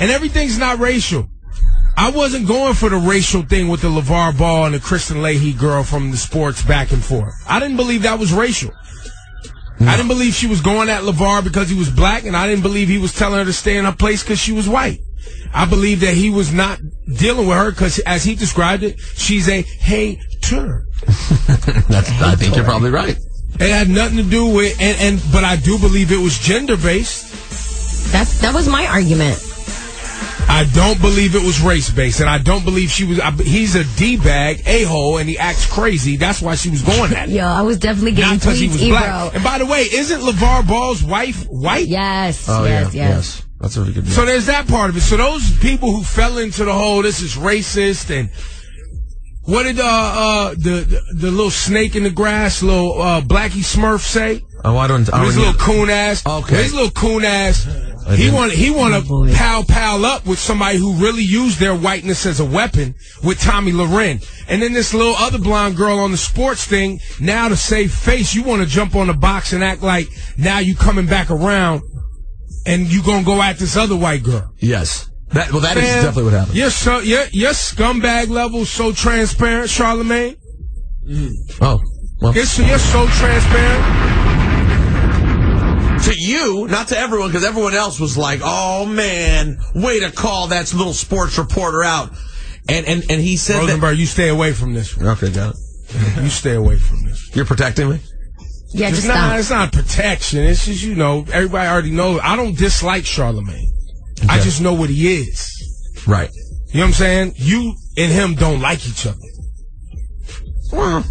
And everything's not racial. I wasn't going for the racial thing with the Lavar Ball and the Kristen Leahy girl from the sports back and forth. I didn't believe that was racial. I didn't believe she was going at Lavar because he was black, and I didn't believe he was telling her to stay in her place because she was white. I believe that he was not dealing with her because, as he described it, she's a hater. I think you're probably right. It had nothing to do with, but I do believe it was gender-based. That was my argument. I don't believe it was race-based, and I don't believe she was. He's a D-bag, a-hole, and he acts crazy. That's why she was going at him. Yo, I was definitely getting not because he tweets, was Ebro. black. And by the way, isn't LeVar Ball's wife white? Yes. Oh, yes. That's a really good deal. So there's that part of it. So those people who fell into the whole this is racist and what did the little snake in the grass, little Blackie Smurf say? Oh, I don't. His little coon ass. Okay. His little coon ass. He want to pal up with somebody who really used their whiteness as a weapon with Tomi Lauren. And then this little other blonde girl on the sports thing, now to save face, you want to jump on the box and act like now you coming back around and you going to go at this other white girl. Yes. That is definitely what happened. Your scumbag level is so transparent, Charlamagne. Oh. Well. You're so transparent. To you, not to everyone, because everyone else was like, oh, man, way to call that little sports reporter out. And he said Rosenberg, you stay away from this one. Okay, got it. You stay away from this. You're protecting me? Yeah, just stop. It's not protection. It's just, everybody already knows. I don't dislike Charlamagne. Okay. I just know what he is. Right. You know what I'm saying? You and him don't like each other. Well,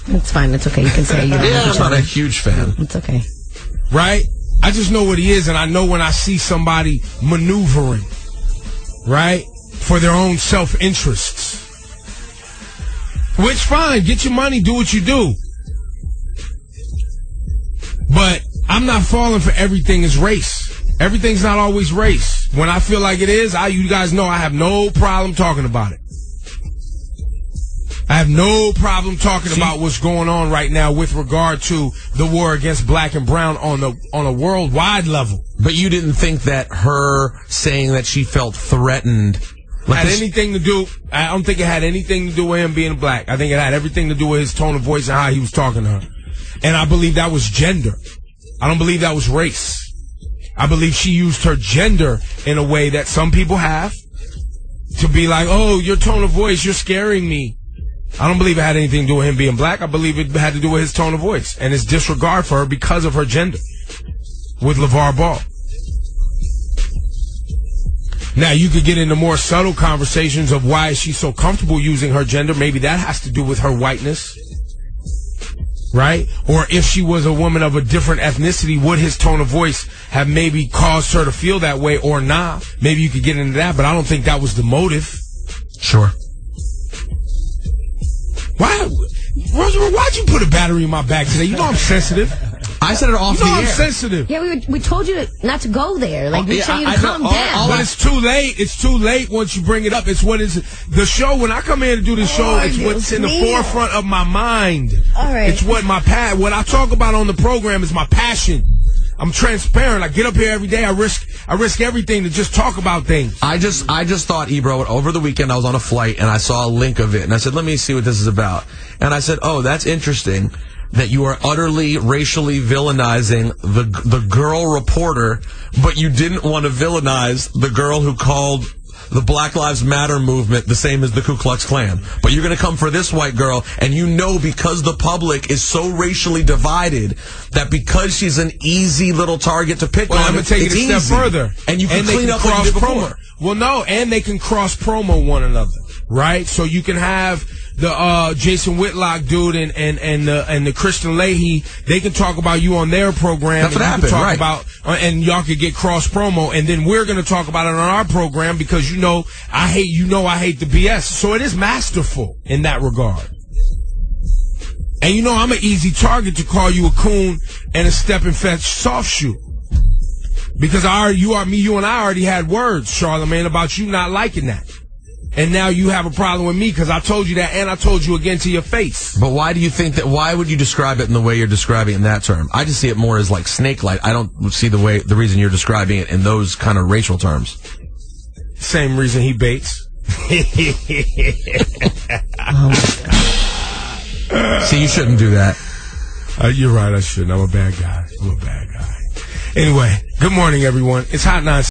it's fine. It's okay. You can say you don't like each I'm other. not a huge fan. It's okay. Right? I just know what he is, and I know when I see somebody maneuvering, right, for their own self-interests. Which, fine, get your money, do what you do. But I'm not falling for everything as race. Everything's not always race. When I feel like it is, you guys know I have no problem talking about it. I have no problem talking about what's going on right now with regard to the war against black and brown on a worldwide level. But you didn't think that her saying that she felt threatened had anything to do? I don't think it had anything to do with him being black. I think it had everything to do with his tone of voice and how he was talking to her. And I believe that was gender. I don't believe that was race. I believe she used her gender in a way that some people have to be like, oh, your tone of voice, you're scaring me. I don't believe it had anything to do with him being black. I believe it had to do with his tone of voice and his disregard for her because of her gender with Lavar Ball. Now, you could get into more subtle conversations of why is she so comfortable using her gender. Maybe that has to do with her whiteness, right? Or if she was a woman of a different ethnicity, would his tone of voice have maybe caused her to feel that way or not? Maybe you could get into that, but I don't think that was the motive. Sure. Rosenberg, why'd you put a battery in my back today? You know I'm sensitive. I said it off the air. I'm sensitive. Yeah, we told you not to go there. Like, we told you to calm down. But it's too late. It's too late once you bring it up. It's what is the show. When I come here to do this show, it's what's in the forefront of my mind. All right. It's what what I talk about on the program is my passion. I'm transparent. I get up here every day. I risk everything to just talk about things. I just thought, Ebro, over the weekend I was on a flight and I saw a link of it and I said, let me see what this is about. And I said, oh, that's interesting that you are utterly racially villainizing the girl reporter, but you didn't want to villainize the girl who called the Black Lives Matter movement the same as the Ku Klux Klan. But you're going to come for this white girl, and you know because the public is so racially divided that because she's an easy little target to pick on, I'm going to take it a step further. And you can clean up what you did before. Well, no, and they can cross-promo one another, right? So you can have the Jason Whitlock dude and the Kristen Leahy. They can talk about you on their program. That's what happened, right? And y'all could get cross-promo, and then we're going to talk about it on our program because I hate the BS. So it is masterful in that regard. And I'm an easy target to call you a coon and a step and fetch soft shoe. Because you and I already had words, Charlamagne, about you not liking that. And now you have a problem with me because I told you that and I told you again to your face. But why do you think that? Why would you describe it in the way you're describing it in that term? I just see it more as like snake-like. I don't see the reason you're describing it in those kind of racial terms. Same reason he baits. See, you shouldn't do that. You're right, I shouldn't. I'm a bad guy. Anyway, good morning, everyone. It's Hot 9